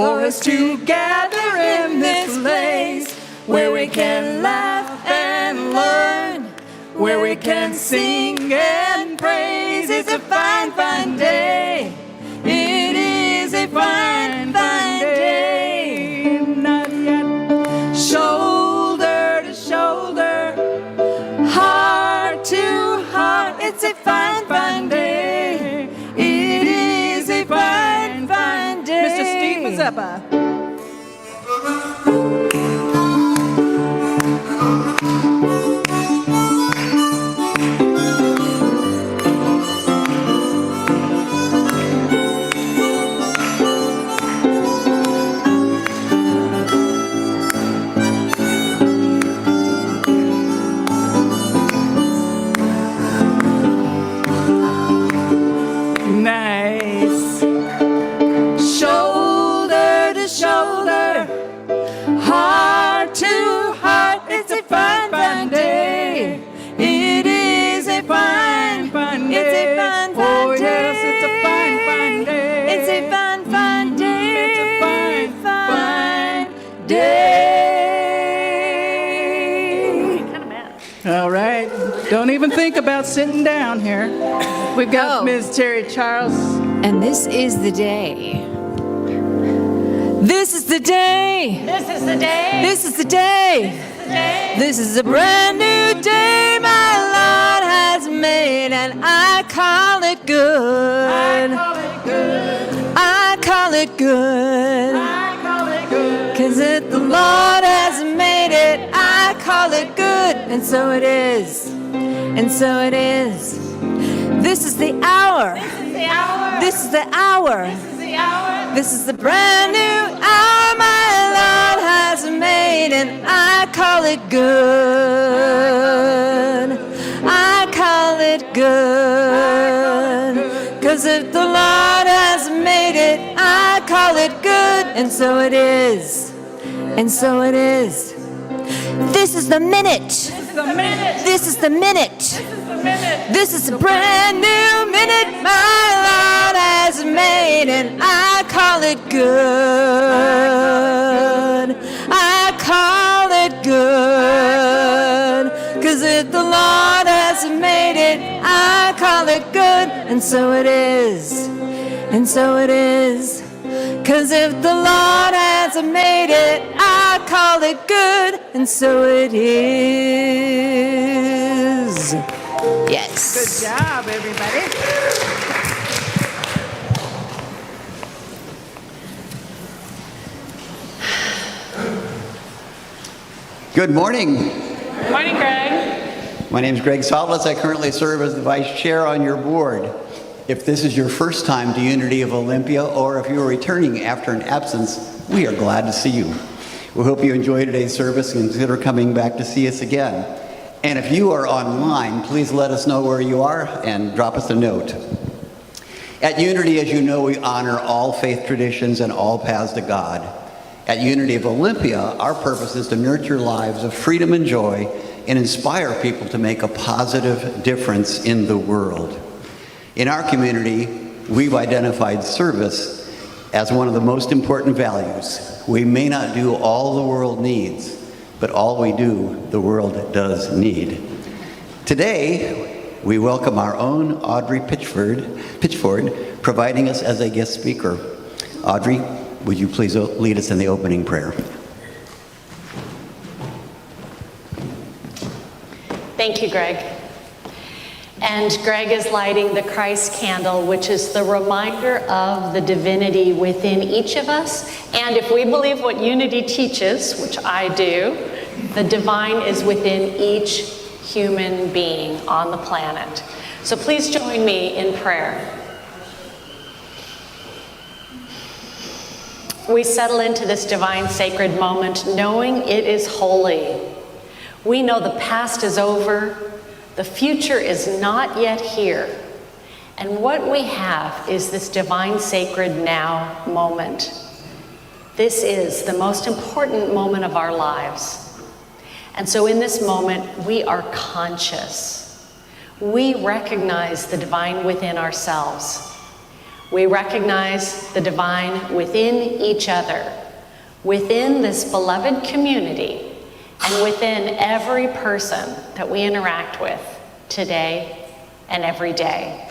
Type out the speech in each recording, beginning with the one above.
for us to gather in this place where we can laugh and learn, where we can sing and praise. It's a fine, fine day. It is a fine, fine day. Not yet. Shoulder to shoulder, heart to heart. It's a fine, fine day. It is a fine, fine day. Mr. Steve Mazeppa. Don't even think about sitting down here. We've got Ms. Terry Charles. And this is the day. This is the day. This is the day. This is the day. This is the day. This is a brand new day my Lord has made, and I call it good. I call it good. I call it good. I call it good. 'Cause if the Lord has made it, I call it good. And so it is. And so it is. This is the hour. This is the hour. This is the hour. This is the hour. This is the brand new hour my Lord has made, and I call it good. I call it good. 'Cause if the Lord has made it, I call it good. And so it is. And so it is. This is the minute. This is the minute. This is the minute. This is the minute. This is a brand new minute my Lord has made, and I call it good. I call it good. 'Cause if the Lord has made it, I call it good. And so it is. And so it is. 'Cause if the Lord has made it, I call it good. And so it is. Yes. Good job, everybody. Good morning. Good morning, Greg. My name is Greg Salvis. I currently serve as the vice chair on your board. If this is your first time to Unity of Olympia, or if you are returning after an absence, we are glad to see you. We hope you enjoy today's service and consider coming back to see us again. And if you are online, please let us know where you are and drop us a note. At Unity, as you know, we honor all faith traditions and all paths to God. At Unity of Olympia, our purpose is to nurture lives of freedom and joy and inspire people to make a positive difference in the world. In our community, we've identified service as one of the most important values. We may not do all the world needs, but all we do, the world does need. Today, we welcome our own Audrey Pitchford, providing us as a guest speaker. Audrey, would you please lead us in the opening prayer? Thank you, Greg. And Greg is lighting the Christ candle, which is the reminder of the divinity within each of us. And if we believe what Unity teaches, which I do, the divine is within each human being on the planet. So please join me in prayer. We settle into this divine sacred moment knowing it is holy. We know the past is over. The future is not yet here. And what we have is this divine sacred now moment. This is the most important moment of our lives. And so in this moment, we are conscious. We recognize the divine within ourselves. We recognize the divine within each other, within this beloved community, and within every person that we interact with today and every day.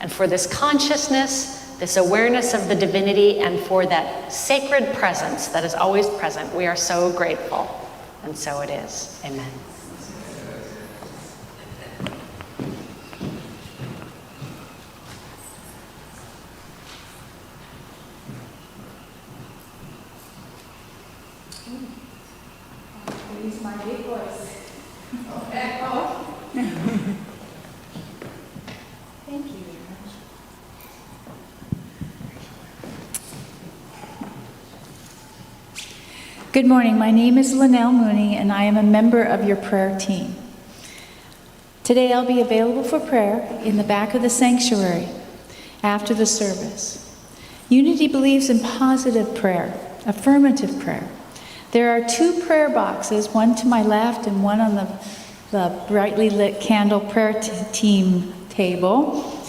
And for this consciousness, this awareness of the divinity, and for that sacred presence that is always present, we are so grateful. And so it is. Amen. Use my big voice. Okay. Thank you. Good morning. My name is Linnell Mooney, and I am a member of your prayer team. Today I'll be available for prayer in the back of the sanctuary after the service. Unity believes in positive prayer, affirmative prayer. There are 2 prayer boxes, one to my left and one on the brightly lit candle prayer team table.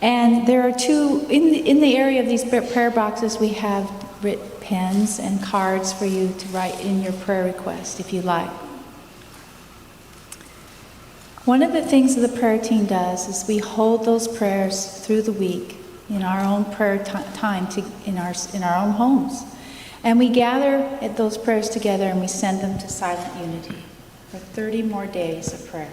And there are 2, in the area of these prayer boxes, we have written pens and cards for you to write in your prayer request if you like. One of the things that the prayer team does is we hold those prayers through the week in our own prayer time in our own homes. And we gather at those prayers together and we send them to Silent Unity for 30 more days of prayer.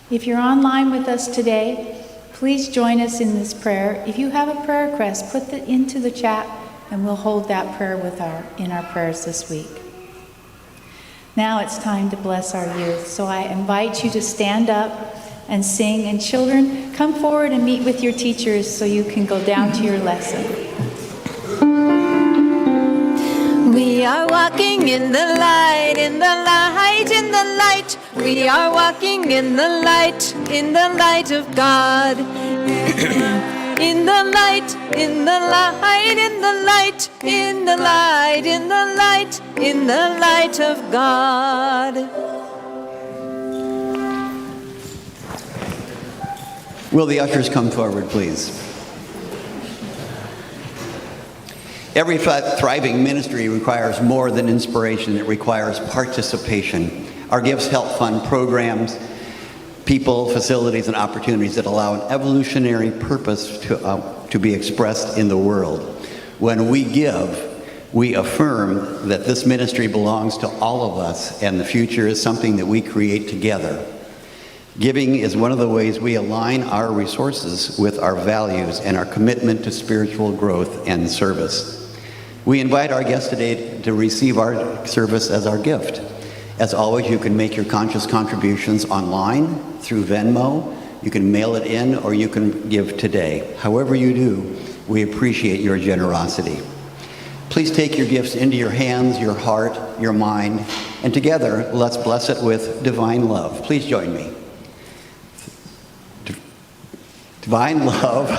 If you're online with us today, please join us in this prayer. If you have a prayer request, put it into the chat and we'll hold that prayer in our prayers this week. Now it's time to bless our youth. So I invite you to stand up and sing. And children, come forward and meet with your teachers so you can go down to your lesson. We are walking in the light, in the light, in the light. We are walking in the light of God. In the light, in the light, in the light, in the light, in the light, in the light of God. Will the ushers come forward, please? Every thriving ministry requires more than inspiration. It requires participation. Our gifts help fund programs, people, facilities, and opportunities that allow an evolutionary purpose to be expressed in the world. When we give, we affirm that this ministry belongs to all of us, and the future is something that we create together. Giving is one of the ways we align our resources with our values and our commitment to spiritual growth and service. We invite our guests today to receive our service as our gift. As always, you can make your conscious contributions online, through Venmo, you can mail it in, or you can give today. However you do, we appreciate your generosity. Please take your gifts into your hands, your heart, your mind, and together, let's bless it with divine love. Please join me. Divine love,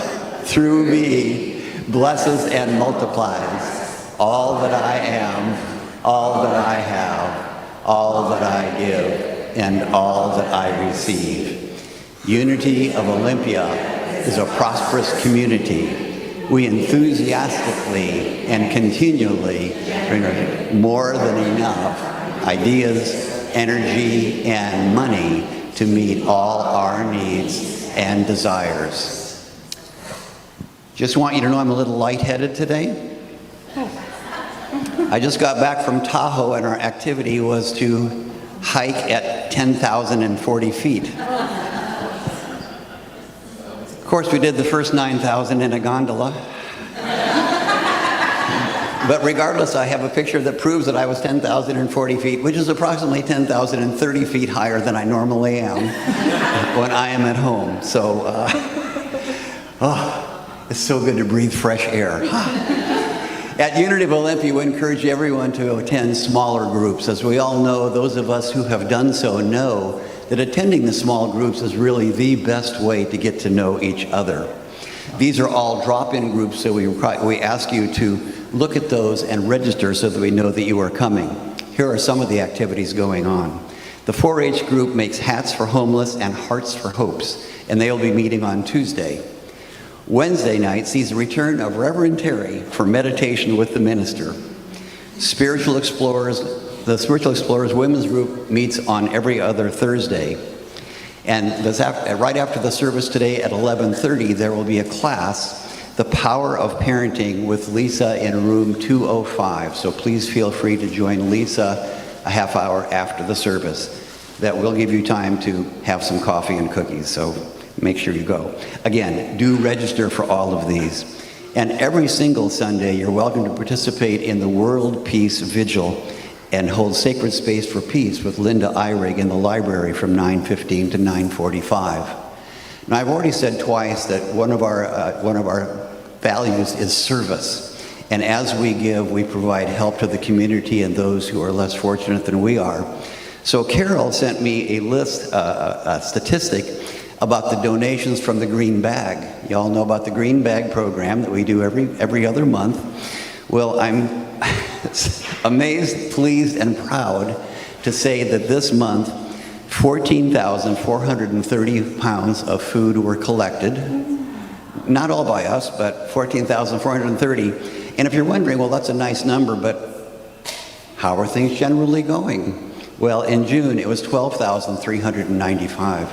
through me, blesses and multiplies all that I am, all that I have, all that I give, and all that I receive. Unity of Olympia is a prosperous community. We enthusiastically and continually bring more than enough ideas, energy, and money to meet all our needs and desires. Just want you to know I'm a little lightheaded today. I just got back from Tahoe and our activity was to hike at 10,040 feet. Of course, we did the first 9,000 in a gondola. But regardless, I have a picture that proves that I was 10,040 feet, which is approximately 10,030 feet higher than I normally am when I am at home. So, it's so good to breathe fresh air. At Unity of Olympia, we encourage everyone to attend smaller groups. As we all know, those of us who have done so know that attending the small groups is really the best way to get to know each other. These are all drop-in groups, so we ask you to look at those and register so that we know that you are coming. Here are some of the activities going on. The 4-H group makes hats for homeless and hearts for hopes, and they will be meeting on Tuesday. Wednesday night sees the return of Reverend Terry for meditation with the minister. The Spiritual Explorers Women's Group meets on every other Thursday. And right after the service today at 11:30, there will be a class, The Power of Parenting, with Lisa in room 205. So please feel free to join Lisa a half hour after the service. That will give you time to have some coffee and cookies, so make sure you go. Again, do register for all of these. And every single Sunday, you're welcome to participate in the World Peace Vigil and hold Sacred Space for Peace with Linda Eyrig in the library from 9:15 to 9:45. Now, I've already said twice that one of our values is service. And as we give, we provide help to the community and those who are less fortunate than we are. So Carol sent me a list, a statistic about the donations from the Green Bag. You all know about the Green Bag program that we do every other month. Well, I'm amazed, pleased, and proud to say that this month, 14,430 pounds of food were collected. Not all by us, but 14,430. And if you're wondering, well, that's a nice number, but how are things generally going? Well, in June, it was 12,395.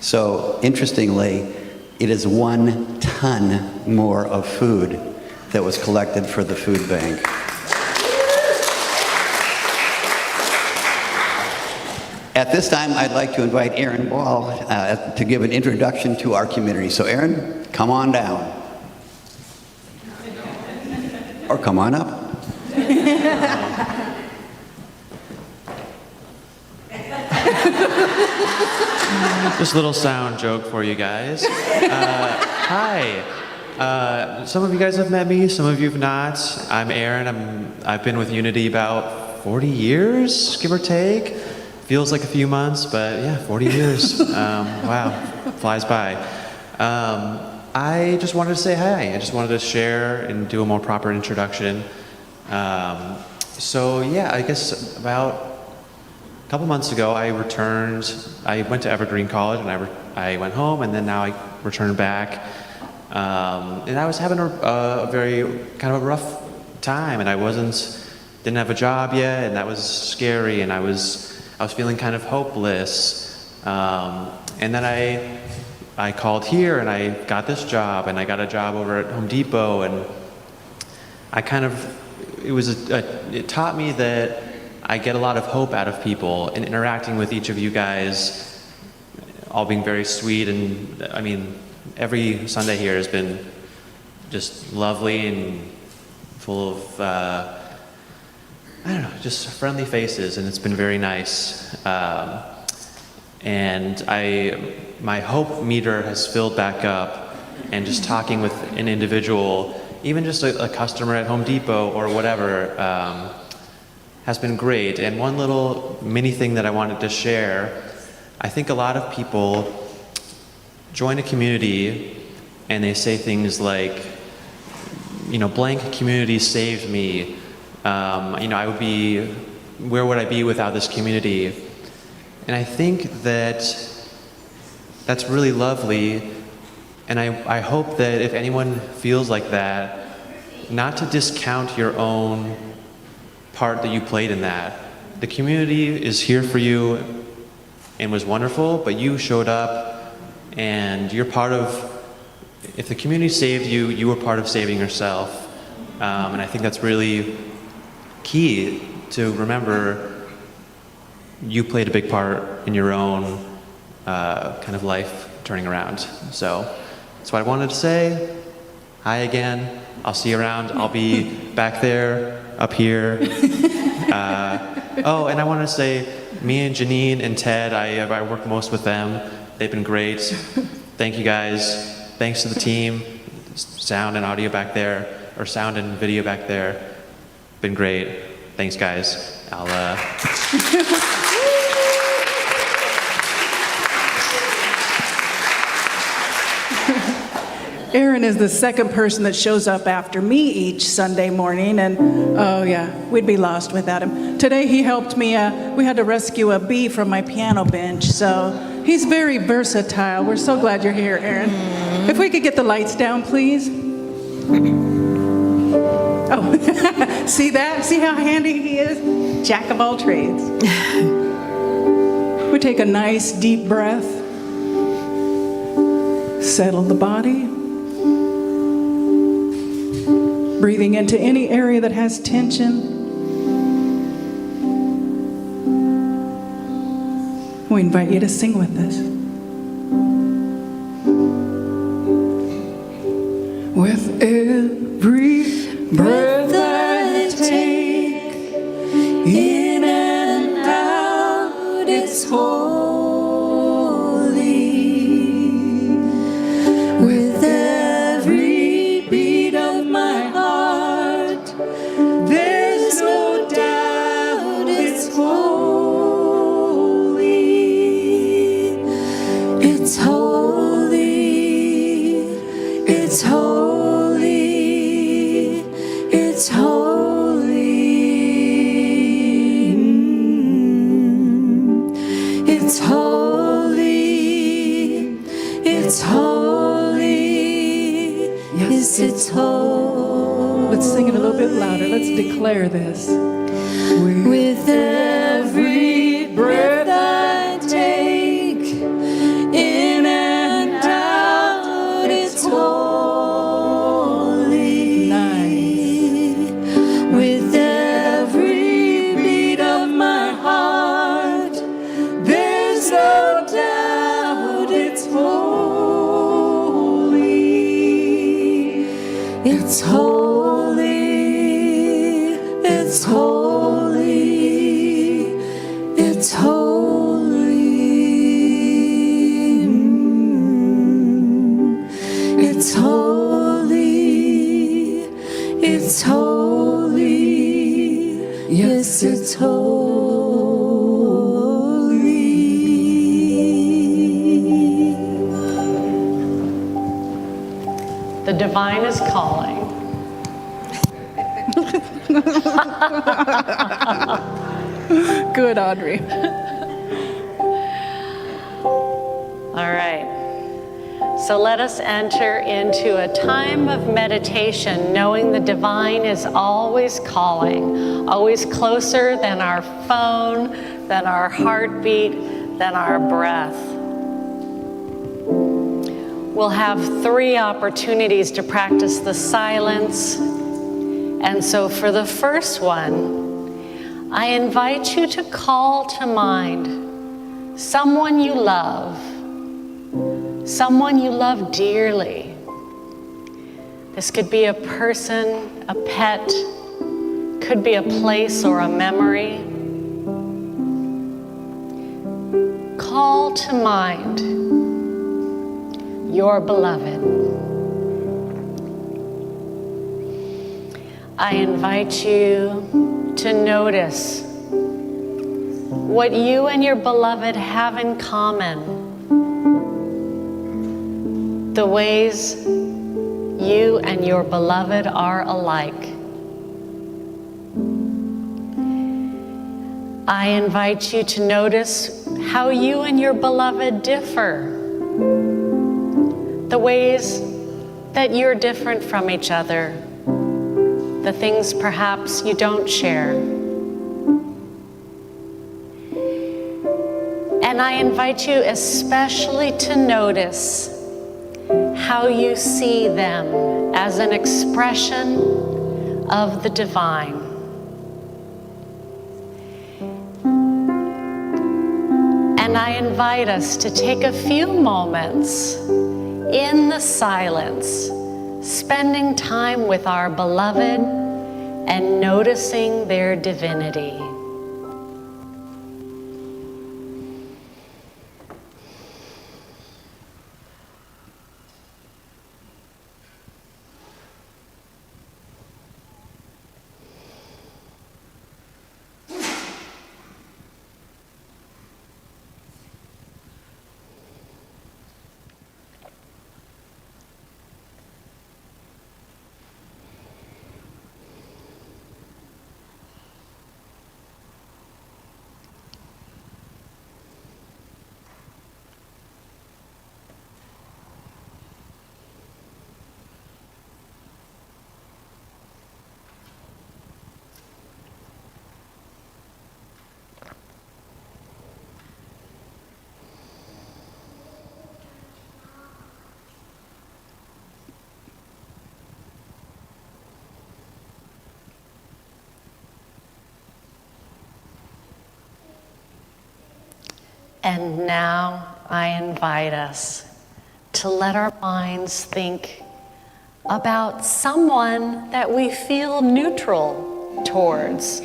So, interestingly, it is 1 ton more of food that was collected for the food bank. At this time, I'd like to invite Aaron Ball to give an introduction to our community. So, Aaron, come on down. Or come on up. Just a little sound joke for you guys. Hi. Some of you guys have met me, some of you have not. I'm Aaron. I've been with Unity about 40 years, give or take. Feels like a few months, but yeah, 40 years. Wow, flies by. I just wanted to say hi. I just wanted to share and do a more proper introduction. So yeah, I guess about a couple months ago, I went to Evergreen College, and I went home, and then now I returned back. And I was having a very kind of a rough time, and I didn't have a job yet, and that was scary, and I was feeling kind of hopeless. And then I called here, and I got this job, and I got a job over at Home Depot, and it taught me that I get a lot of hope out of people, and interacting with each of you guys, all being very sweet, and I mean, every Sunday here has been just lovely and full of, I don't know, just friendly faces, and it's been very nice. And my hope meter has filled back up, and just talking with an individual, even just a customer at Home Depot or whatever, has been great. And one little mini thing that I wanted to share, I think a lot of people join a community and they say things like, blank community saved me. Where would I be without this community? And I think that's really lovely. And I hope that if anyone feels like that, not to discount your own part that you played in that. The community is here for you and was wonderful, but you showed up, and you're part of, if the community saved you, you were part of saving yourself. And I think that's really key to remember. You played a big part in your own kind of life turning around. So that's what I wanted to say. Hi again. I'll see you around. I'll be back there, up here. Oh, and I wanted to say, me and Janine and Ted, I work most with them. They've been great. Thank you guys. Thanks to the team, sound and audio back there, or sound and video back there. Been great. Thanks, guys. Aaron is the second person that shows up after me each Sunday morning, and oh yeah, we'd be lost without him. Today he helped me, we had to rescue a bee from my piano bench, so he's very versatile. We're so glad you're here, Aaron. If we could get the lights down, please. Oh, see that? See how handy he is? Jack of all trades. We take a nice deep breath, settle the body, breathing into any area that has tension. We invite you to sing with us. With every breath I take, in and out, it's holy. With every beat of my heart, there's no doubt it's holy. It's holy. It's holy. It's holy. It's holy. It's holy. Yes, it's holy. Let's sing it a little bit louder. Let's declare this. With every breath I take, in and out, it's holy. Nice. With every beat of my heart, there's no doubt it's holy. It's holy. It's holy. It's holy. It's holy. It's holy. Yes, it's holy. The divine is calling. Good, Audrey. All right. So let us enter into a time of meditation, knowing the divine is always calling, always closer than our phone, than our heartbeat, than our breath. We'll have 3 opportunities to practice the silence. And so for the first one, I invite you to call to mind someone you love dearly. This could be a person, a pet, could be a place or a memory. Call to mind your beloved. I invite you to notice what you and your beloved have in common, the ways you and your beloved are alike. I invite you to notice how you and your beloved differ, the ways that you're different from each other, the things perhaps you don't share. And I invite you especially to notice how you see them as an expression of the divine. And I invite us to take a few moments in the silence, spending time with our beloved and noticing their divinity. And now I invite us to let our minds think about someone that we feel neutral towards.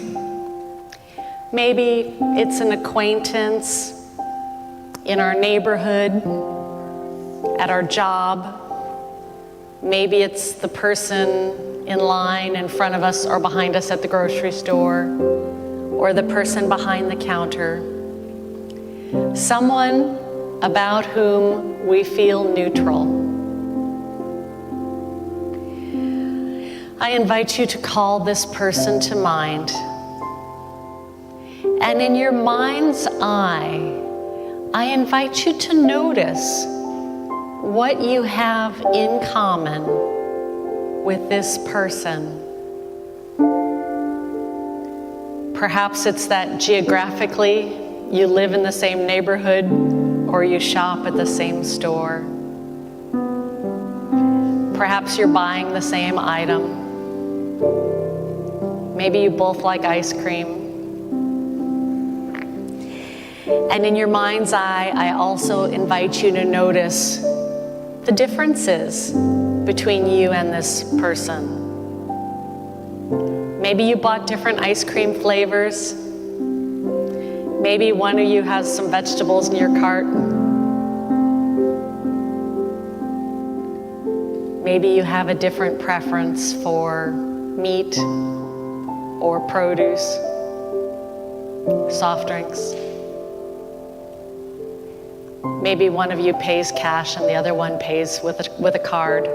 Maybe it's an acquaintance in our neighborhood, at our job. Maybe it's the person in line in front of us or behind us at the grocery store, or the person behind the counter. Someone about whom we feel neutral. I invite you to call this person to mind. And in your mind's eye, I invite you to notice what you have in common with this person. Perhaps it's that geographically you live in the same neighborhood or you shop at the same store. Perhaps you're buying the same item. Maybe you both like ice cream. And in your mind's eye, I also invite you to notice the differences between you and this person. Maybe you bought different ice cream flavors. Maybe one of you has some vegetables in your cart. Maybe you have a different preference for meat or produce, soft drinks. Maybe one of you pays cash and the other one pays with a card.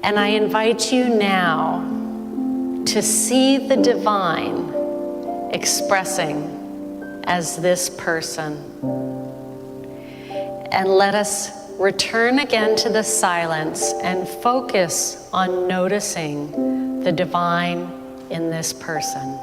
And I invite you now to see the divine expressing as this person. And let us return again to the silence and focus on noticing the divine in this person.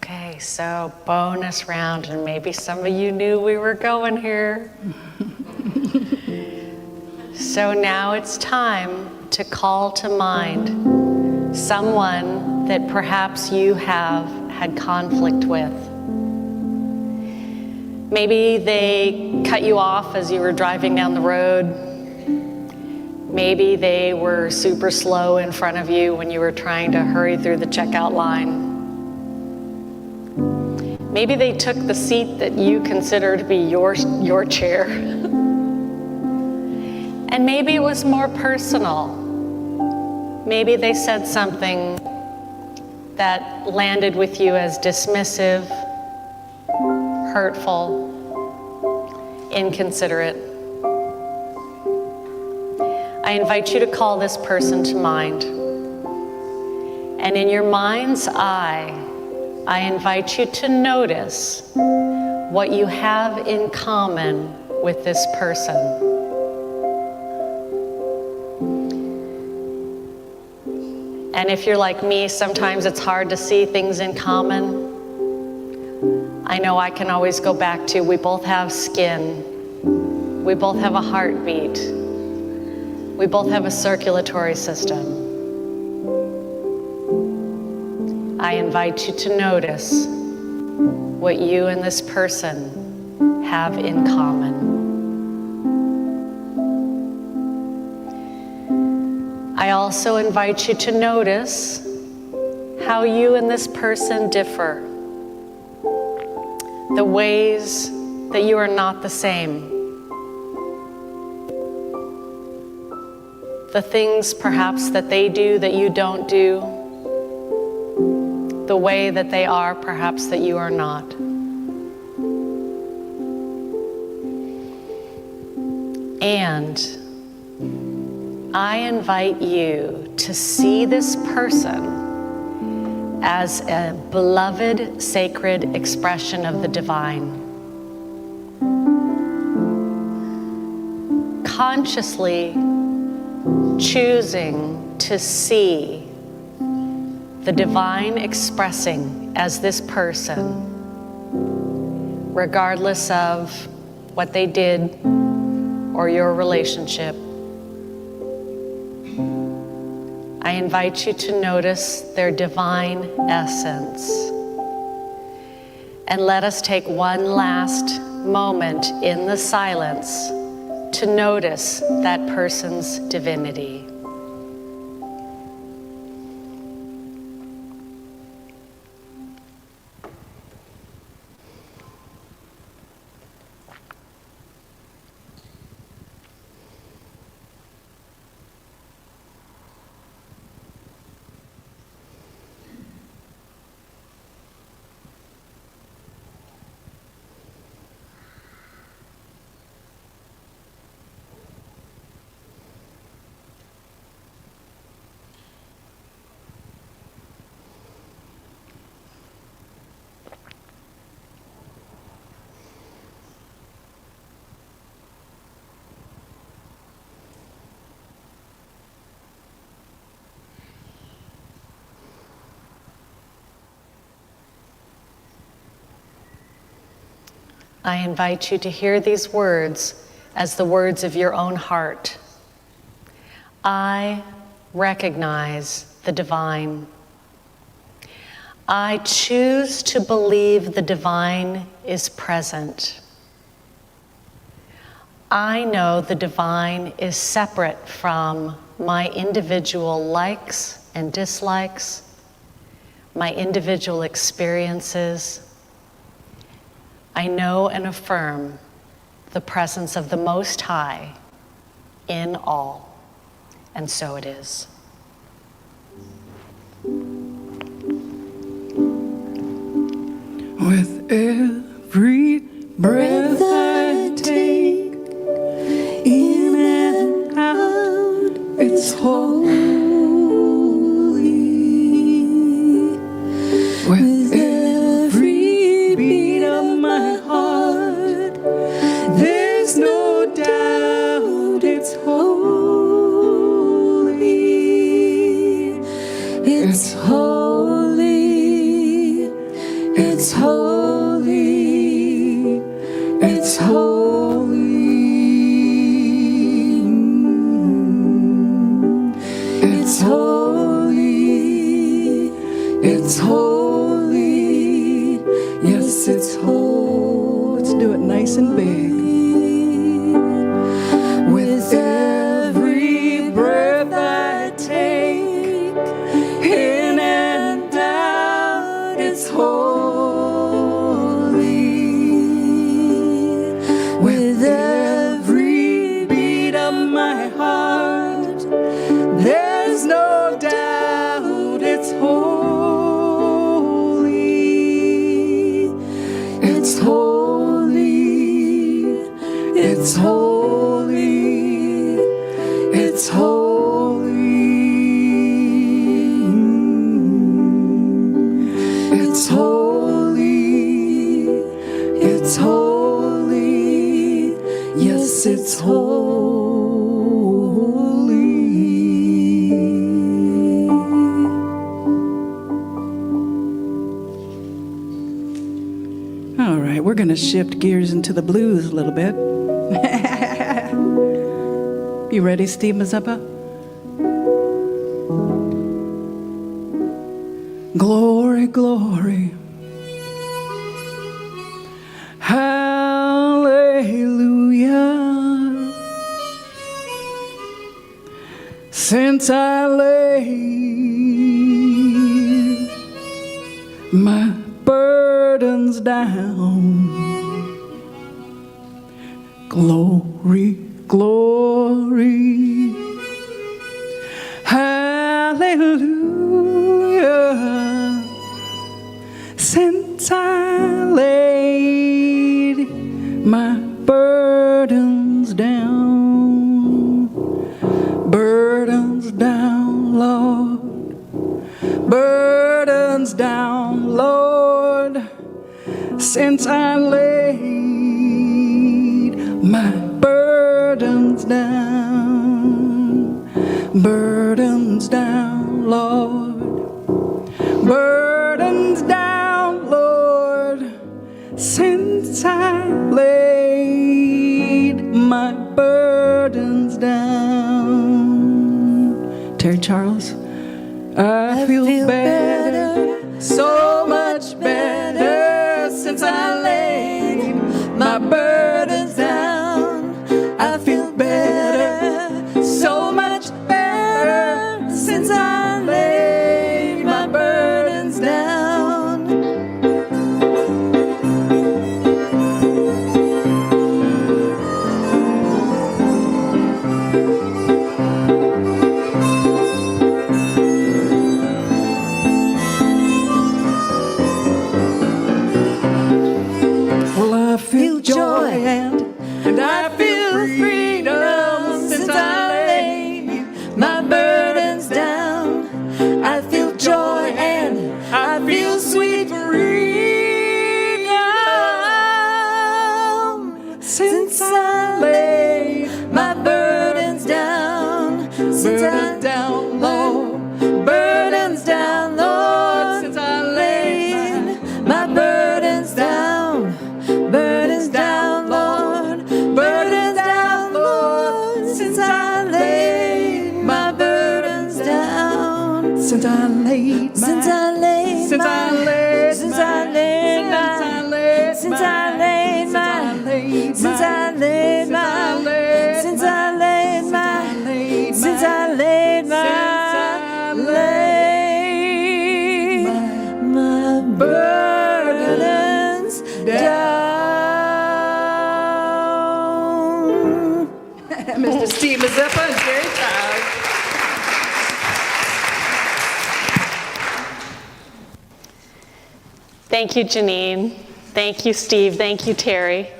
Okay, so bonus round, and maybe some of you knew we were going here. So now it's time to call to mind someone that perhaps you have had conflict with. Maybe they cut you off as you were driving down the road. Maybe they were super slow in front of you when you were trying to hurry through the checkout line. Maybe they took the seat that you consider to be your chair. And maybe it was more personal. Maybe they said something that landed with you as dismissive, hurtful, inconsiderate. I invite you to call this person to mind. And in your mind's eye, I invite you to notice what you have in common with this person. And if you're like me, sometimes it's hard to see things in common. I know I can always go back to, we both have skin. We both have a heartbeat. We both have a circulatory system. I invite you to notice what you and this person have in common. I also invite you to notice how you and this person differ. the ways that you are not the same, the things perhaps that they do that you don't do, the way that they are perhaps that you are not. And I invite you to see this person as a beloved, sacred expression of the divine. Consciously choosing to see the divine expressing as this person, regardless of what they did or your relationship. I invite you to notice their divine essence. And let us take one last moment in the silence to notice that person's divinity. I invite you to hear these words as the words of your own heart. I recognize the divine. I choose to believe the divine is present. I know the divine is separate from my individual likes and dislikes, my individual experiences. I know and affirm the presence of the Most High in all, and so it is. With every breath I take, in and out, it's holy. With every beat of my heart, there's no doubt it's holy. It's holy. It's holy. It's holy. It's holy. It's holy. Yes, it's holy. Let's do it nice and big. With every breath I take, in and out, it's holy. With every beat of my heart, there's no doubt it's holy. It's holy. It's holy. It's holy. It's holy. It's holy. Yes, it's holy. All right, we're going to shift gears into the blues a little bit. You ready, Steve Mazeppa? Glory, glory. Hallelujah. Since I laid my burdens burdens down. Glory, glory, hallelujah. Since I laid my burdens down, burdens down, Lord, burdens down, Lord. Since I laid my burdens down, burdens down, Lord, burdens down, Lord. Since I laid my burdens down. Terry Charles. I feel better, so much better since I laid my burdens down. I feel better, so much better since I laid my burdens down. Well, I feel joy and I feel freedom since I laid my burdens down. I feel joy and I feel sweet freedom since I laid my burdens down. Since I down low, burdens down, Lord. Since I laid my burdens down, burdens down, Lord, burdens down, Lord. Since I laid my burdens down, since I laid, since I laid, since I laid, since I laid, since I laid my, since I laid my, since I laid my, since I laid my, laid my burdens down. Mr. Steve Mazeppa and Jerry Child. Thank you, Janine. Thank you, Steve. Thank you, Terry.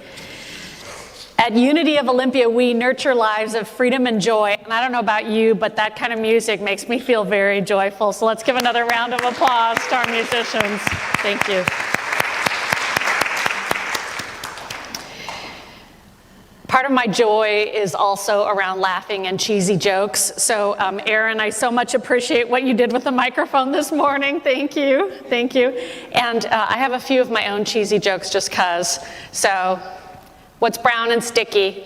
At Unity of Olympia, we nurture lives of freedom and joy. And I don't know about you, but that kind of music makes me feel very joyful. So let's give another round of applause to our musicians. Thank you. Part of my joy is also around laughing and cheesy jokes. So Aaron, I so much appreciate what you did with the microphone this morning. Thank you. Thank you. And I have a few of my own cheesy jokes just cause. So what's brown and sticky?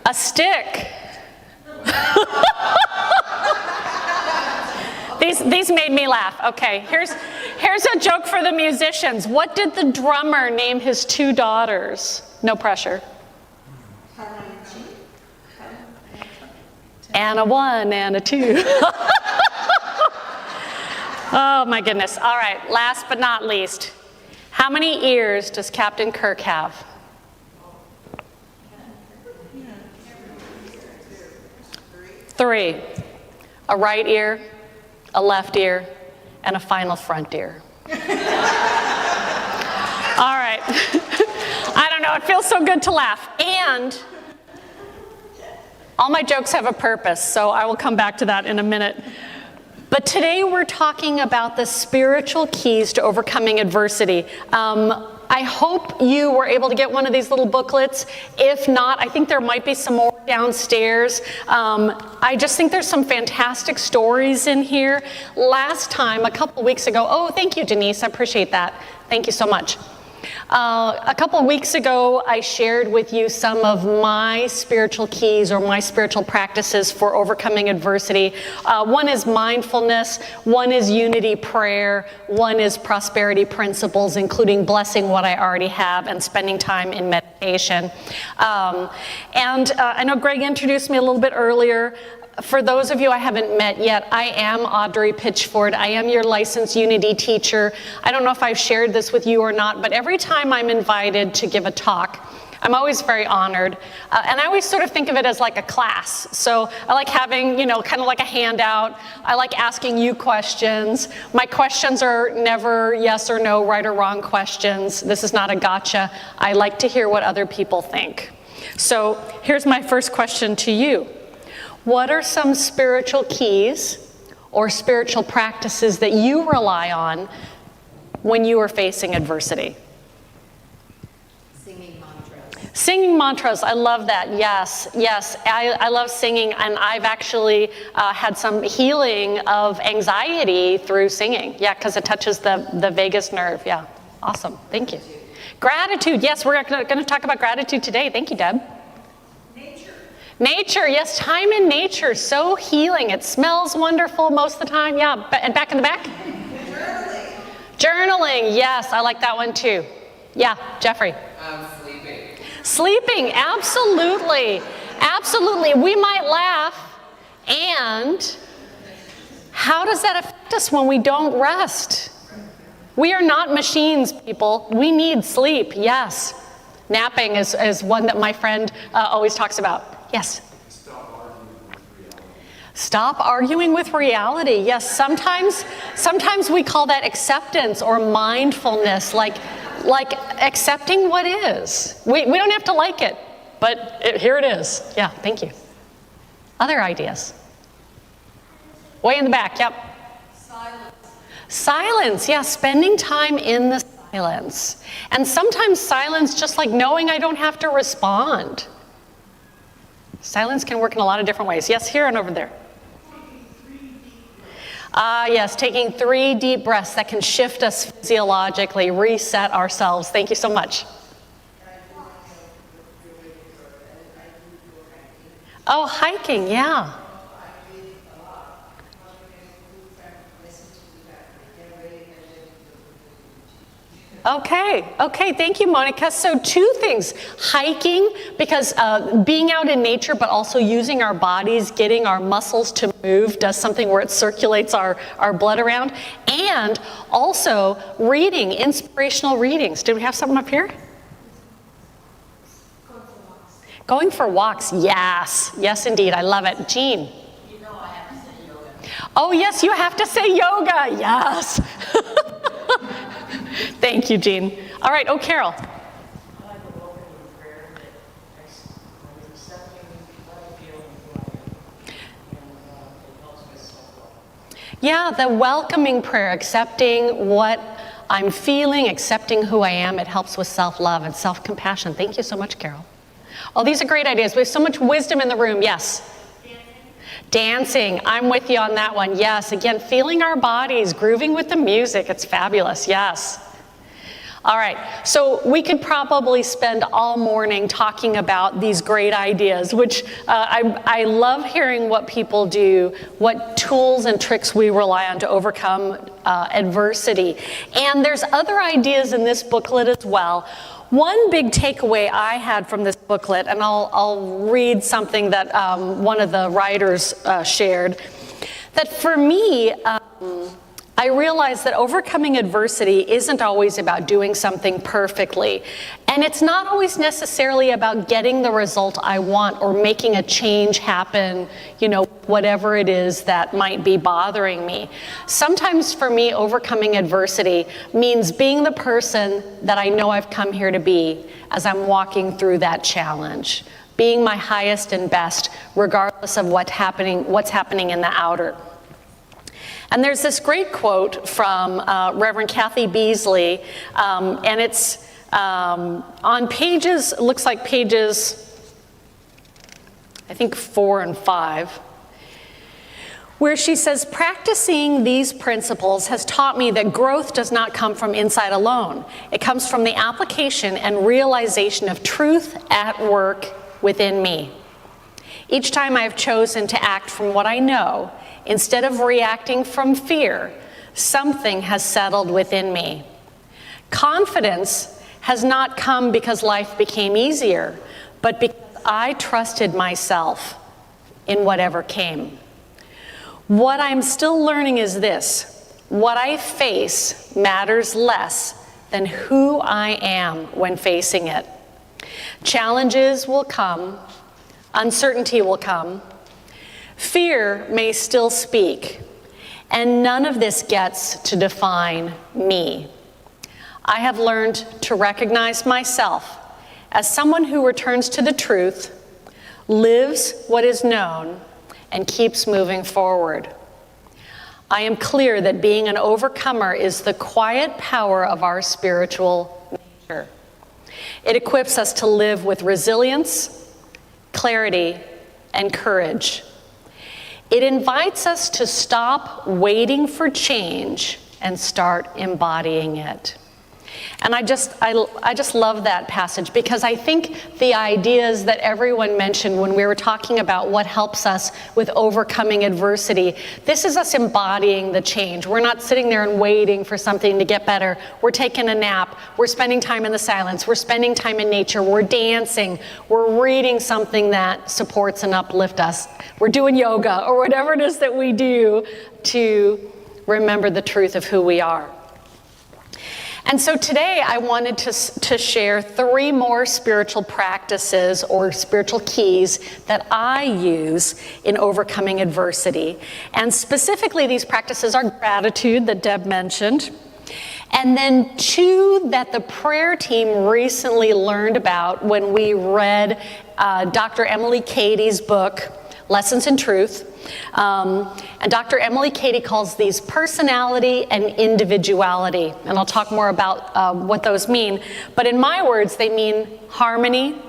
A stick. These made me laugh. Okay, here's a joke for the musicians. What did the drummer name his two daughters? No pressure. And a 1 and a 2. Oh my goodness. All right, last but not least. How many ears does Captain Kirk have? 3. A right ear, a left ear, and a final front ear. All right. I don't know, it feels so good to laugh. And all my jokes have a purpose, so I will come back to that in a minute. But today we're talking about the spiritual keys to overcoming adversity. I hope you were able to get one of these little booklets. If not, I think there might be some more downstairs. I just think there's some fantastic stories in here. Last time, a couple weeks ago, oh, thank you, Denise, I appreciate that. Thank you so much. A couple of weeks ago, I shared with you some of my spiritual keys or my spiritual practices for overcoming adversity. One is mindfulness, one is unity prayer, one is prosperity principles, including blessing what I already have and spending time in meditation. participation. I know Greg introduced me a little bit earlier. For those of you I haven't met yet, I am Audrey Pitchford. I am your licensed Unity teacher. I don't know if I've shared this with you or not, but every time I'm invited to give a talk, I'm always very honored. And I always sort of think of it as like a class. So I like having, kind of like a handout. I like asking you questions. My questions are never yes or no, right or wrong questions. This is not a gotcha. I like to hear what other people think. So here's my first question to you. What are some spiritual keys or spiritual practices that you rely on when you are facing adversity? Singing mantras, I love that. Yes. I love singing, and I've actually had some healing of anxiety through singing. Yeah, because it touches the vagus nerve. Yeah, awesome. Thank you. Gratitude. Yes, we're going to talk about gratitude today. Thank you, Deb. Nature, yes, time in nature, so healing. It smells wonderful most of the time. Yeah, and back in the back? Journaling, yes, I like that one too. Yeah, Jeffrey. Sleeping, absolutely. We might laugh, and how does that affect us when we don't rest? We are not machines, people. We need sleep, yes. Napping is one that my friend always talks about. Yes? Stop arguing with reality. Yes, sometimes we call that acceptance or mindfulness, like accepting what is. We don't have to like it, but here it is. Yeah, thank you. Other ideas? Way in the back, yep. Silence, yeah, spending time in the silence. And sometimes silence, just like knowing I don't have to respond. Silence can work in a lot of different ways. Yes, here and over there. Yes, taking 3 deep breaths that can shift us physiologically, reset ourselves. Thank you so much. Oh, hiking, yeah. Okay, thank you, Monica. So 2 things, hiking, because being out in nature, but also using our bodies, getting our muscles to move, does something where it circulates our blood around, and also reading, inspirational readings. Do we have something up here? Going for walks, yes indeed, I love it. Jean. I have to say yoga. Oh yes, you have to say yoga, yes. Thank you, Jean. All right, Carol. I like the welcoming prayer that accepting what I feel and who I am, and it helps with self-love. Yeah, the welcoming prayer, accepting what I'm feeling, accepting who I am, it helps with self-love and self-compassion. Thank you so much, Carol. Oh, these are great ideas. We have so much wisdom in the room. Yes? Dancing. I'm with you on that one. Yes. Again, feeling our bodies, grooving with the music. It's fabulous. Yes. All right. So we could probably spend all morning talking about these great ideas, which I love hearing what people do, what tools and tricks we rely on to overcome adversity. And there's other ideas in this booklet as well. One big takeaway I had from this booklet, and I'll read something that one of the writers shared, that for me, I realized that overcoming adversity isn't always about doing something perfectly. And it's not always necessarily about getting the result I want or making a change happen, whatever it is that might be bothering me. Sometimes for me, overcoming adversity means being the person that I know I've come here to be as I'm walking through that challenge, being my highest and best, regardless of what's happening in the outer. And there's this great quote from Reverend Kathy Beasley, and it's on pages, looks like pages, I think 4 and 5, where she says, practicing these principles has taught me that growth does not come from inside alone. It comes from the application and realization of truth at work within me. Each time I have chosen to act from what I know, instead of reacting from fear, something has settled within me. Confidence has not come because life became easier, but because I trusted myself in whatever came. What I'm still learning is this: what I face matters less than who I am when facing it. Challenges will come, uncertainty will come, fear may still speak, and none of this gets to define me. I have learned to recognize myself as someone who returns to the truth, lives what is known, and keeps moving forward. I am clear that being an overcomer is the quiet power of our spiritual nature. It equips us to live with resilience, clarity, and courage. It invites us to stop waiting for change and start embodying it. And I just love that passage, because I think the ideas that everyone mentioned when we were talking about what helps us with overcoming adversity, this is us embodying the change. We're not sitting there and waiting for something to get better. We're taking a nap. We're spending time in the silence. We're spending time in nature. We're dancing. We're reading something that supports and uplifts us. We're doing yoga or whatever it is that we do to remember the truth of who we are. And so today I wanted to share 3 more spiritual practices or spiritual keys that I use in overcoming adversity. And specifically, these practices are gratitude, that Deb mentioned, and then 2 that the prayer team recently learned about when we read Dr. Emily Cady's book, Lessons in Truth. And Dr. Emily Cady calls these personality and individuality. And I'll talk more about what those mean. But in my words, they mean harmony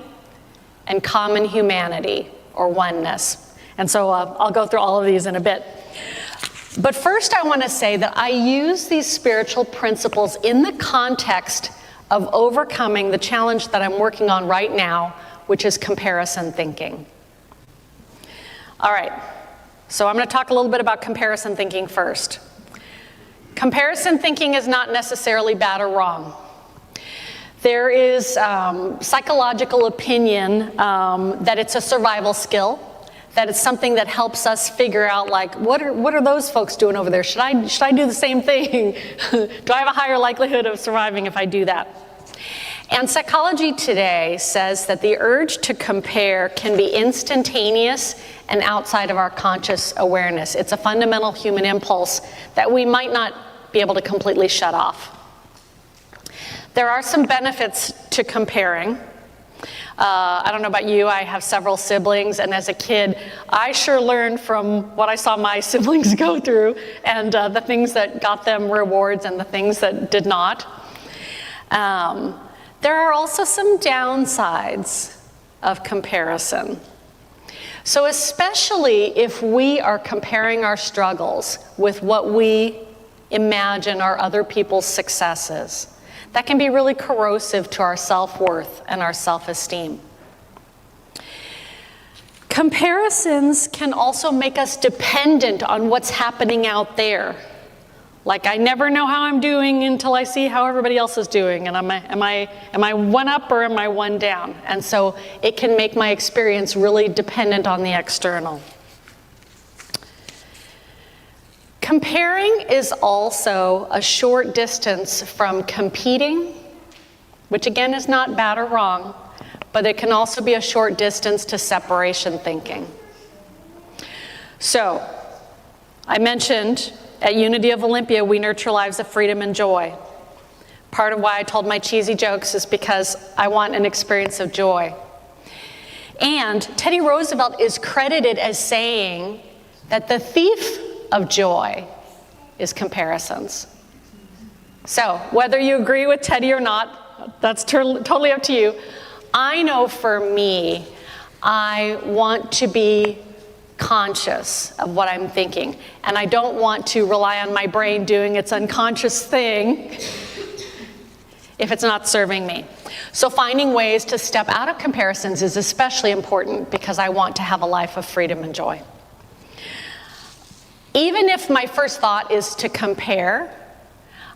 and common humanity, or oneness. And so I'll go through all of these in a bit. But first I want to say that I use these spiritual principles in the context of overcoming the challenge that I'm working on right now, which is comparison thinking. All right. So I'm going to talk a little bit about comparison thinking first. Comparison thinking is not necessarily bad or wrong. There is psychological opinion that it's a survival skill, that it's something that helps us figure out, like, what are those folks doing over there? Should I do the same thing? Do I have a higher likelihood of surviving if I do that? And psychology today says that the urge to compare can be instantaneous and outside of our conscious awareness. It's a fundamental human impulse that we might not be able to completely shut off. There are some benefits to comparing. I don't know about you, I have several siblings, and as a kid, I sure learned from what I saw my siblings go through, and the things that got them rewards and the things that did not. There are also some downsides of comparison. So especially if we are comparing our struggles with what we imagine are other people's successes, that can be really corrosive to our self-worth and our self-esteem. Comparisons can also make us dependent on what's happening out there. Like, I never know how I'm doing until I see how everybody else is doing. And am I one up or am I one down? And so it can make my experience really dependent on the external. Comparing is also a short distance from competing, which again is not bad or wrong, but it can also be a short distance to separation thinking. So, I mentioned at Unity of Olympia, we nurture lives of freedom and joy. Part of why I told my cheesy jokes is because I want an experience of joy. And Teddy Roosevelt is credited as saying that the thief of joy is comparisons. So whether you agree with Teddy or not, that's totally up to you. I know for me, I want to be conscious of what I'm thinking. And I don't want to rely on my brain doing its unconscious thing if it's not serving me. So finding ways to step out of comparisons is especially important because I want to have a life of freedom and joy. Even if my first thought is to compare,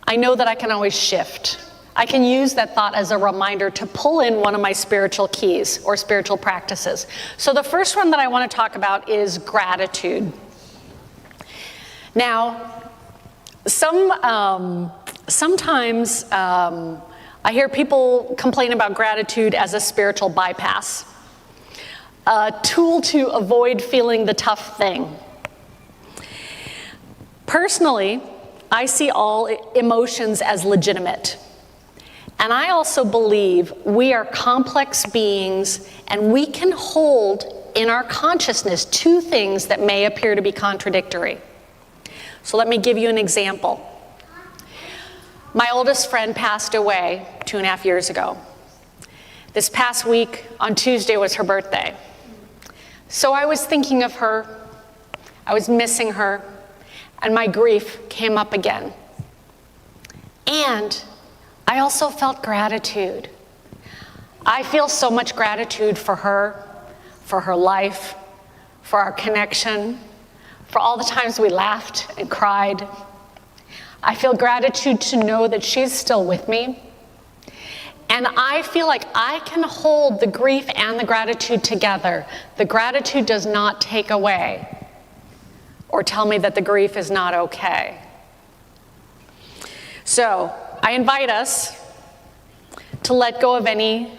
I know that I can always shift. I can use that thought as a reminder to pull in one of my spiritual keys or spiritual practices. So the first one that I want to talk about is gratitude. Now, sometimes I hear people complain about gratitude as a spiritual bypass, a tool to avoid feeling the tough thing. Personally, I see all emotions as legitimate. And I also believe we are complex beings and we can hold in our consciousness two things that may appear to be contradictory. So let me give you an example. My oldest friend passed away 2.5 years ago. This past week, on Tuesday, was her birthday. So I was thinking of her, I was missing her, and my grief came up again. And I also felt gratitude. I feel so much gratitude for her life, for our connection, for all the times we laughed and cried. I feel gratitude to know that she's still with me. And I feel like I can hold the grief and the gratitude together. The gratitude does not take away or tell me that the grief is not okay. So I invite us to let go of any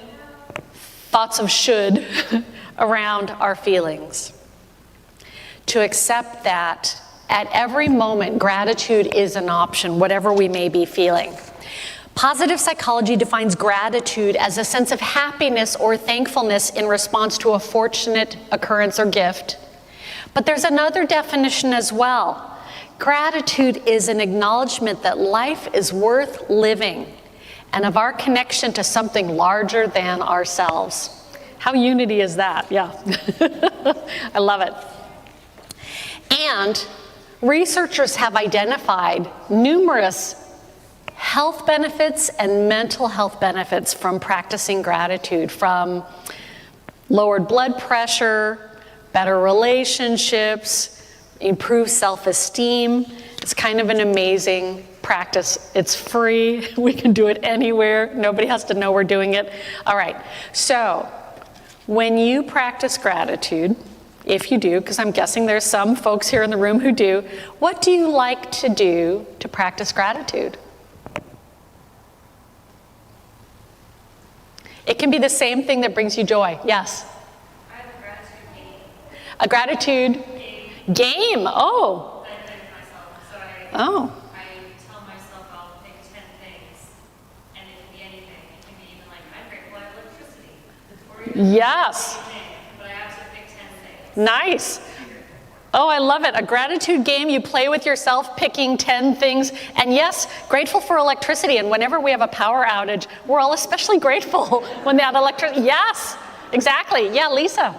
thoughts of should around our feelings. To accept that at every moment, gratitude is an option, whatever we may be feeling. Positive psychology defines gratitude as a sense of happiness or thankfulness in response to a fortunate occurrence or gift. But there's another definition as well. Gratitude is an acknowledgement that life is worth living and of our connection to something larger than ourselves. How unity is that? Yeah. I love it. And researchers have identified numerous health benefits and mental health benefits from practicing gratitude, from lowered blood pressure, better relationships, improved self-esteem. It's kind of an amazing practice. It's free. We can do it anywhere. Nobody has to know we're doing it. All right. So when you practice gratitude, if you do, because I'm guessing there's some folks here in the room who do, what do you like to do to practice gratitude? It can be the same thing that brings you joy. Yes? I have a gratitude game. A gratitude game. Oh. I play with myself. So I tell myself I'll pick 10 things, and it can be anything. It can be even like, I'm grateful I have electricity. Or even Yes. anything, but I have to pick 10 things. Nice. Oh, I love it. A gratitude game. You play with yourself, picking 10 things. And yes, grateful for electricity. And whenever we have a power outage, we're all especially grateful when they have electricity. Yes, exactly. Yeah, Lisa. I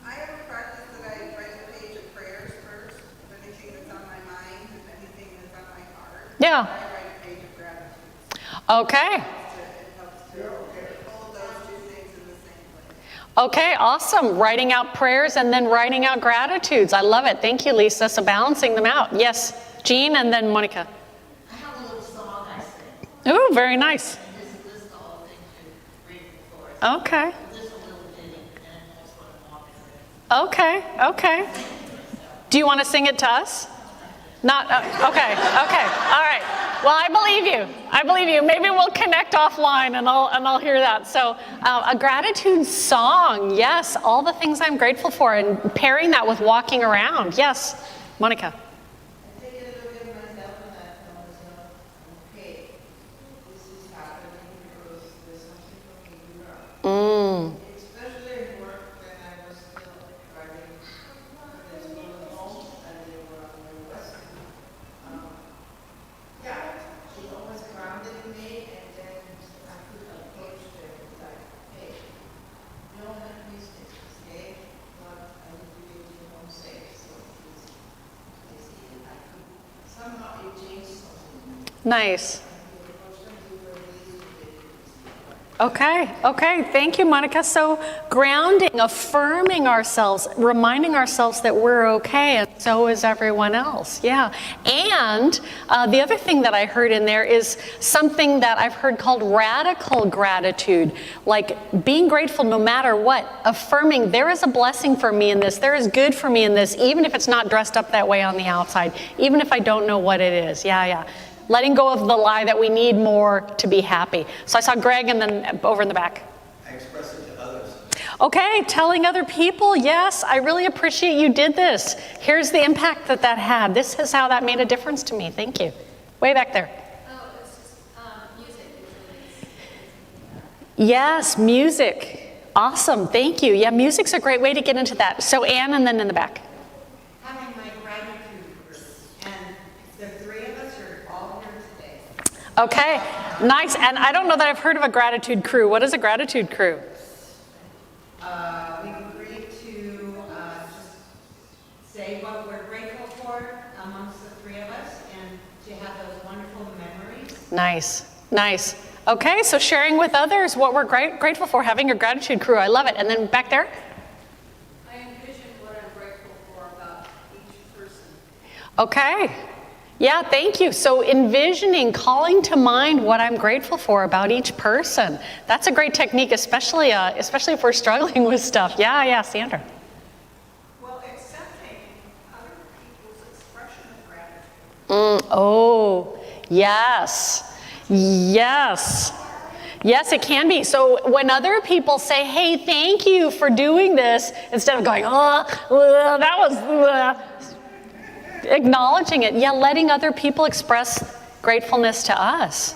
have a practice that I write a page of prayers first, of anything that's on my mind, if anything that's on my heart. Yeah. I write a page of gratitude. Okay. It helps to hold those two things in the same place. Okay, awesome. Writing out prayers and then writing out gratitudes. I love it. Thank you, Lisa. So balancing them out. Yes, Jean and then Monica. I have a little song I sing. Ooh, very nice. And this lists all the things you're grateful for. Okay. This is a little ditty, and that's what I'm walking with. Okay, okay. Do you want to sing it to us? Not, okay, all right. Well, I believe you. I believe you. Maybe we'll connect offline and I'll hear that. So a gratitude song, yes, all the things I'm grateful for, and pairing that with walking around. Yes, Monica. I take it a look at myself and I tell myself, okay, this is happening because there's something for me to learn. Especially in work when I was still driving this school home and they were on the west. She always grounded me, and then I could approach them like, hey, you don't have mistakes, okay? But I need to get you home safe, so please, I could, somehow it changed something. Nice. Okay, thank you, Monica. So grounding, affirming ourselves, reminding ourselves that we're okay, and so is everyone else, yeah. And the other thing that I heard in there is something that I've heard called radical gratitude, like being grateful no matter what, affirming there is a blessing for me in this, there is good for me in this, even if it's not dressed up that way on the outside, even if I don't know what it is, yeah. Letting go of the lie that we need more to be happy. So I saw Greg and then over in the back. I express it to others. Okay, telling other people, yes, I really appreciate you did this. Here's the impact that had. This is how that made a difference to me. Thank you. Way back there. Oh, it's just music usually. Yes, music. Awesome, thank you. Yeah, music's a great way to get into that. So Anne and then in the back. Having my gratitude group, and the three of us are all here today. Okay, nice. And I don't know that I've heard of a gratitude crew. What is a gratitude crew? We agreed to just say what we're grateful for amongst the three of us and to have those wonderful memories. Nice. Okay, so sharing with others what we're grateful for, having a gratitude crew. I love it. And then back there? I envision what I'm grateful for about each person. Okay. Yeah, thank you. So envisioning, calling to mind what I'm grateful for about each person. That's a great technique, especially if we're struggling with stuff. Yeah, Sandra. Well, accepting other people's expression of gratitude. Oh, yes. Yes, it can be. So when other people say, hey, thank you for doing this, instead of going, that was, acknowledging it. Yeah, letting other people express gratefulness to us.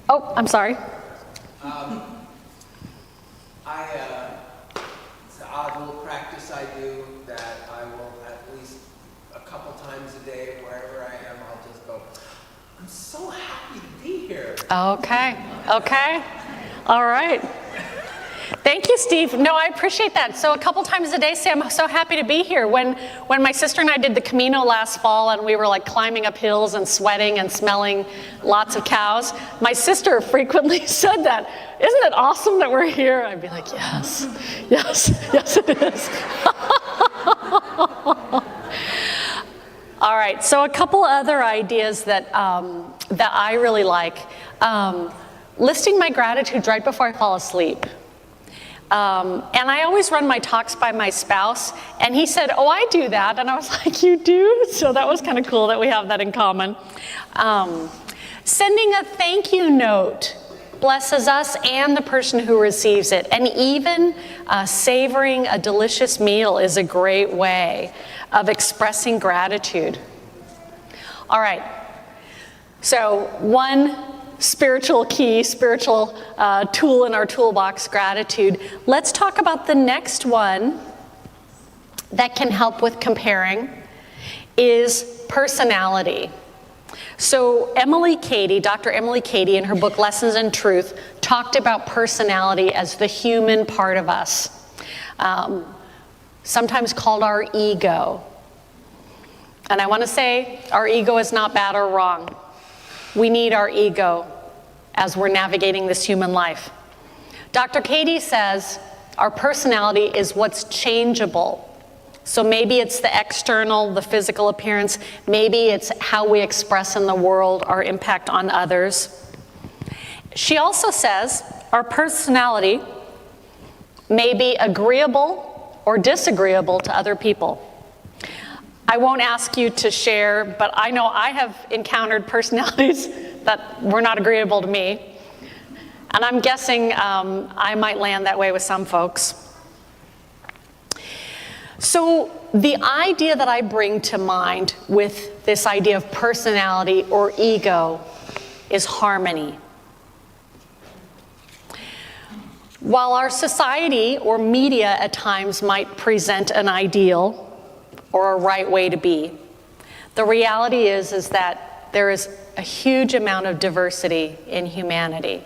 Oh, I'm sorry. It's an odd little practice I do that I will at least a couple times a day, wherever I am, I'll just go, I'm so happy to be here. Okay. All right. Thank you, Steve. No, I appreciate that. So a couple times a day, say, I'm so happy to be here. When my sister and I did the Camino last fall and we were like climbing up hills and sweating and smelling lots of cows, my sister frequently said that. Isn't it awesome that we're here? I'd be like, yes, it is. All right, so a couple other ideas that I really like. Listing my gratitude right before I fall asleep. And I always run my talks by my spouse, and he said, oh, I do that. And I was like, you do? So that was kind of cool that we have that in common. Sending a thank you note blesses us and the person who receives it. And even savoring a delicious meal is a great way of expressing gratitude. All right, so one spiritual tool in our toolbox, gratitude. Let's talk about the next one that can help with comparing is personality. So Dr. Emily Cady, in her book Lessons in Truth, talked about personality as the human part of us, sometimes called our ego. And I want to say our ego is not bad or wrong. We need our ego as we're navigating this human life. Dr. Cady says our personality is what's changeable. So maybe it's the external, the physical appearance. Maybe it's how we express in the world, our impact on others. She also says our personality may be agreeable or disagreeable to other people. I won't ask you to share, but I know I have encountered personalities that were not agreeable to me. And I'm guessing I might land that way with some folks. So the idea that I bring to mind with this idea of personality or ego is harmony. While our society or media at times might present an ideal or a right way to be, the reality is that there is a huge amount of diversity in humanity.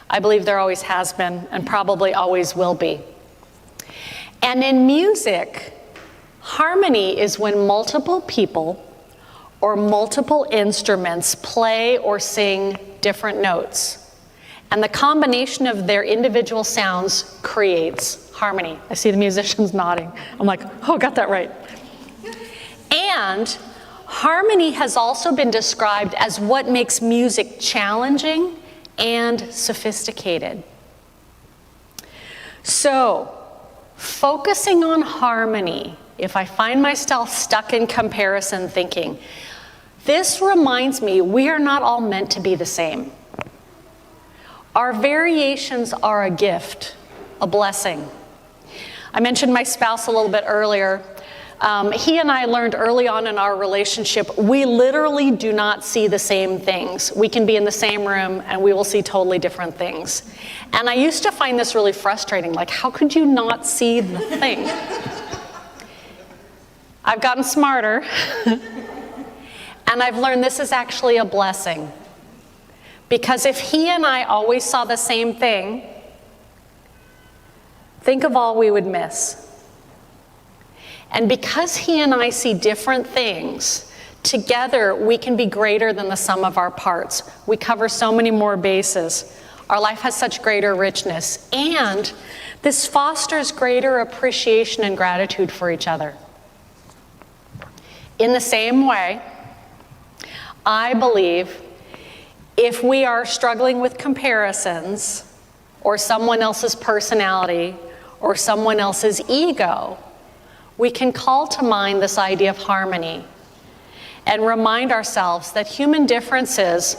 I believe there always has been and probably always will be. And in music, harmony is when multiple people or multiple instruments play or sing different notes. And the combination of their individual sounds creates harmony. I see the musicians nodding. I'm like, oh, got that right. And harmony has also been described as what makes music challenging and sophisticated. So, focusing on harmony, if I find myself stuck in comparison thinking, this reminds me we are not all meant to be the same. Our variations are a gift, a blessing. I mentioned my spouse a little bit earlier. He and I learned early on in our relationship, we literally do not see the same things. We can be in the same room and we will see totally different things. And I used to find this really frustrating, like, how could you not see the thing? I've gotten smarter, and I've learned this is actually a blessing. Because if he and I always saw the same thing, think of all we would miss. And because he and I see different things, together we can be greater than the sum of our parts. We cover so many more bases. Our life has such greater richness. And this fosters greater appreciation and gratitude for each other. In the same way, I believe if we are struggling with comparisons, or someone else's personality, or someone else's ego, we can call to mind this idea of harmony and remind ourselves that human differences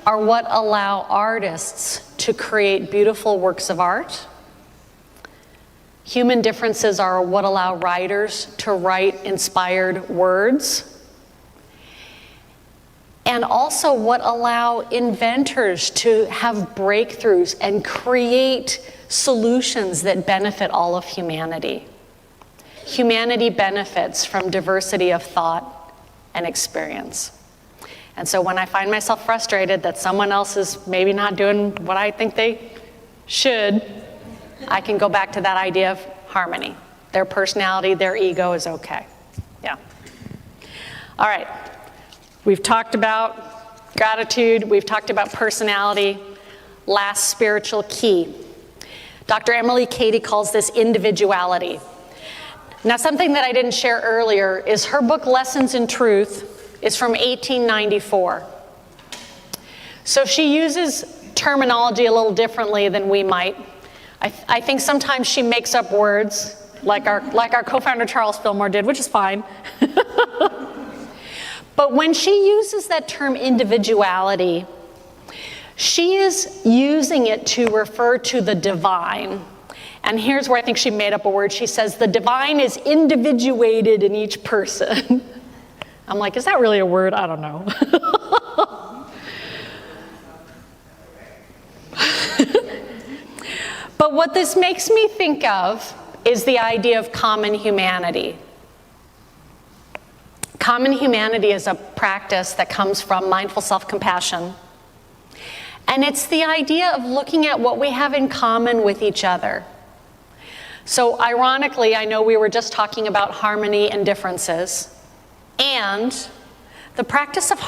are what allow artists to create beautiful works of art. Human differences are what allow writers to write inspired words. And also what allow inventors to have breakthroughs and create solutions that benefit all of humanity. Humanity benefits from diversity of thought and experience. And so when I find myself frustrated that someone else is maybe not doing what I think they should, I can go back to that idea of harmony. Their personality, their ego is okay. Yeah. All right. We've talked about gratitude. We've talked about personality. Last spiritual key. Dr. Emily Cady calls this individuality. Now, something that I didn't share earlier is her book, Lessons in Truth, is from 1894. So she uses terminology a little differently than we might. I think sometimes she makes up words, like our co-founder Charles Fillmore did, which is fine. But when she uses that term individuality, she is using it to refer to the divine. And here's where I think she made up a word. She says, the divine is individuated in each person. I'm like, is that really a word? I don't know. But what this makes me think of is the idea of common humanity. Common humanity is a practice that comes from mindful self-compassion. And it's the idea of looking at what we have in common with each other. So ironically, I know we were just talking about harmony and differences. And the practice of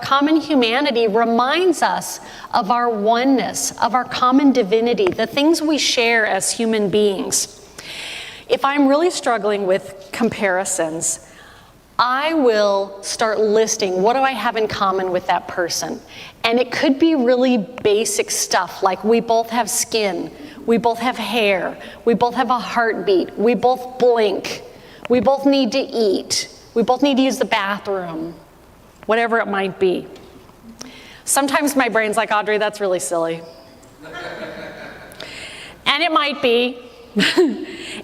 common humanity reminds us of our oneness, of our common divinity, the things we share as human beings. If I'm really struggling with comparisons, I will start listing what do I have in common with that person. And it could be really basic stuff like we both have skin, we both have hair, we both have a heartbeat, we both blink, we both need to eat, we both need to use the bathroom, whatever it might be. Sometimes my brain's like, Audrey, that's really silly. And it might be.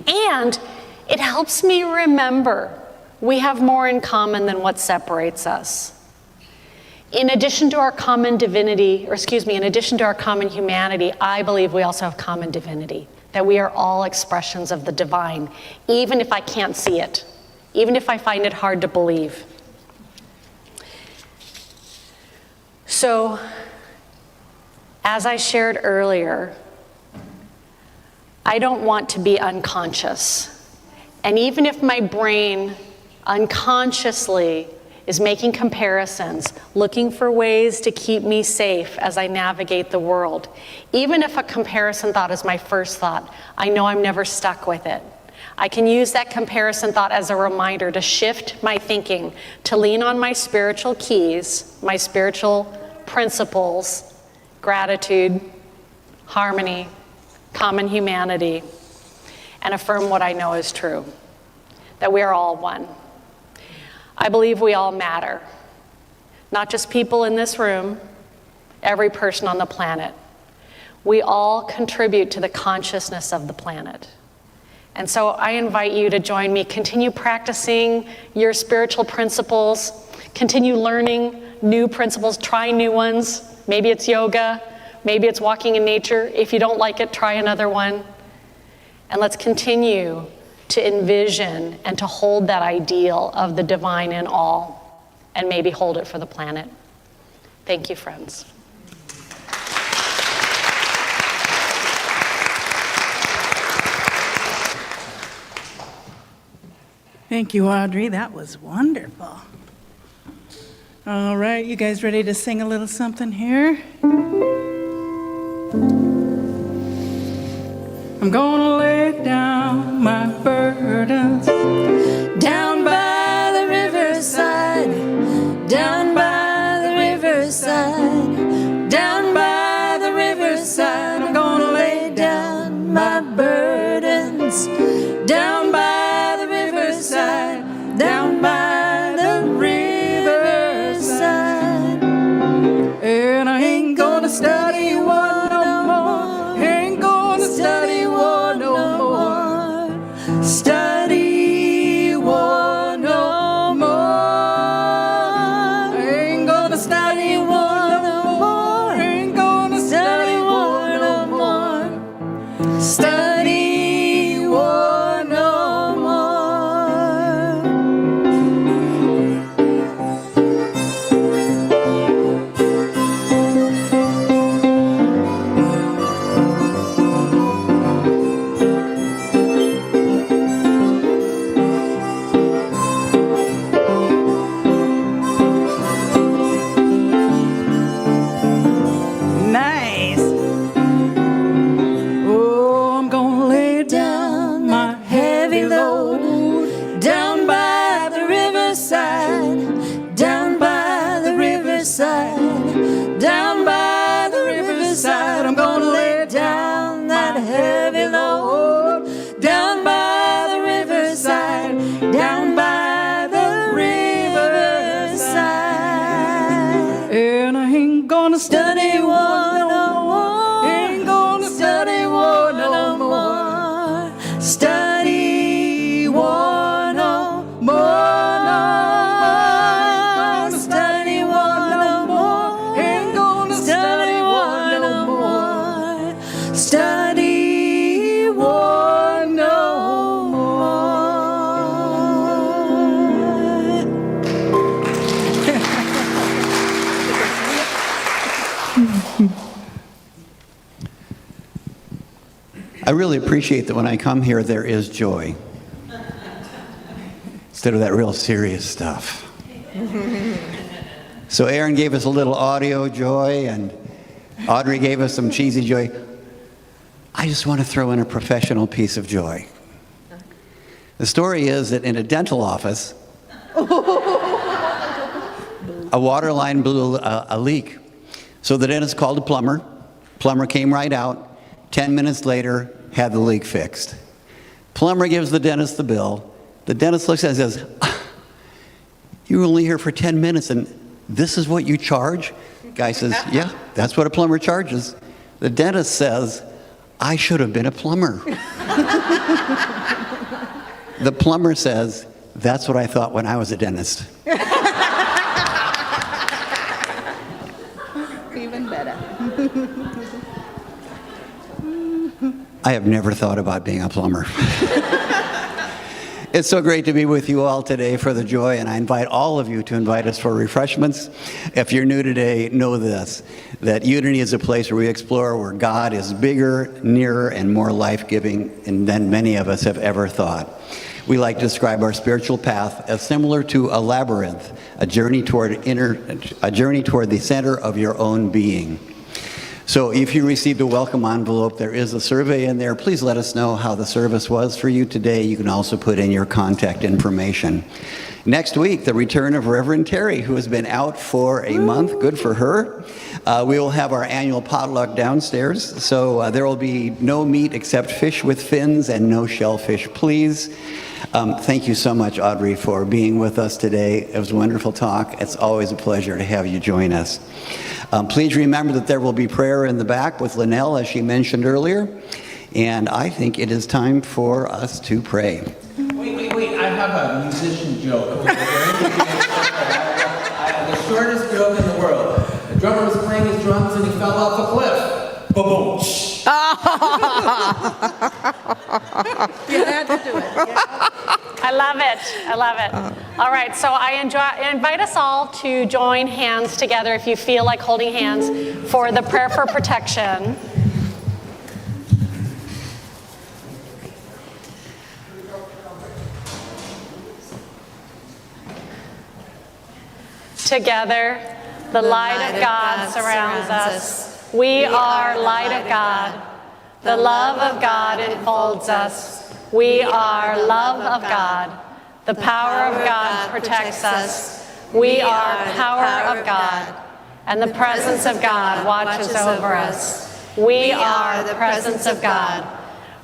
And it helps me remember we have more in common than what separates us. In addition to our common divinity, in addition to our common humanity, I believe we also have common divinity, that we are all expressions of the divine, even if I can't see it, even if I find it hard to believe. So, as I shared earlier, I don't want to be unconscious. And even if my brain unconsciously is making comparisons, looking for ways to keep me safe as I navigate the world. Even if a comparison thought is my first thought, I know I'm never stuck with it. I can use that comparison thought as a reminder to shift my thinking, to lean on my spiritual keys, my spiritual principles, gratitude, harmony, common humanity, and affirm what I know is true, that we are all one. I believe we all matter, not just people in this room, every person on the planet. We all contribute to the consciousness of the planet. And so I invite you to join me, continue practicing your spiritual principles, continue learning new principles, try new ones. Maybe it's yoga, maybe it's walking in nature. If you don't like it, try another one. And let's continue to envision and to hold that ideal of the divine in all, and maybe hold it for the planet. Thank you, friends. Thank you, Audrey. That was wonderful. All right, you guys ready to sing a little something here? I'm gonna lay down my burdens Down by the riverside, down by the riverside, down by the riverside. I'm gonna lay down my burdens. Down by the riverside, down by the riverside. and I ain't gonna study war no more. Ain't gonna study war no more. Study war no more. Ain't gonna study war no more. Ain't gonna study war no more. Study war no more. Nice. Oh, I'm gonna lay down my heavy load Down by the riverside, down by the riverside, down by the riverside. I'm gonna lay down that heavy load. Down by the riverside, down by the riverside. and I ain't gonna study war no more. Ain't gonna study war no more. Study war no more. Study war no more. Ain't gonna Study war no more. Study war no more. I really appreciate that when I come here, there is joy. Instead of that real serious stuff. So Aaron gave us a little audio joy, and Audrey gave us some cheesy joy. I just want to throw in a professional piece of joy. The story is that in a dental office, a water line blew a leak. So the dentist called a plumber. Plumber came right out. 10 minutes later, had the leak fixed. Plumber gives the dentist the bill. The dentist looks at it and says, "You were only here for 10 minutes and this is what you charge?" Guy says, "Yeah, that's what a plumber charges." The dentist says, "I should have been a plumber." The plumber says, "That's what I thought when I was a dentist." Even better. I have never thought about being a plumber. It's so great to be with you all today for the joy, and I invite all of you to invite us for refreshments. If you're new today, know this, that Unity is a place where we explore where God is bigger, nearer, and more life-giving than many of us have ever thought. We like to describe our spiritual path as similar to a labyrinth, a journey toward the center of your own being. So if you received a welcome envelope, there is a survey in there. Please let us know how the service was for you today. You can also put in your contact information. Next week, the return of Reverend Terry, who has been out for a month. Good for her. We will have our annual potluck downstairs. So there will be no meat except fish with fins and no shellfish, please. Thank you so much, Audrey, for being with us today. It was a wonderful talk. It's always a pleasure to have you join us. Please remember that there will be prayer in the back with Linnell, as she mentioned earlier. And I think it is time for us to pray. Wait. I have a musician joke. The shortest joke in the world. The drummer was playing his drums and he fell off a cliff. Boom. You had to do it. I love it. I love it. All right, so I invite us all to join hands together if you feel like holding hands for the prayer for protection. Together, the light of God surrounds us. We are light of God. The love of God enfolds us. We are love of God. The power of God protects us. We are power of God. And the presence of God watches over us. We are the presence of God.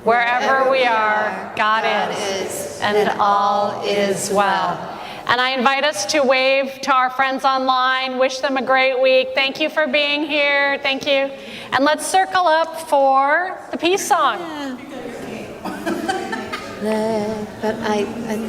Wherever we are, God is, and all is well. And I invite us to wave to our friends online, wish them a great week. Thank you for being here. Thank you. And let's circle up for the peace song. But I think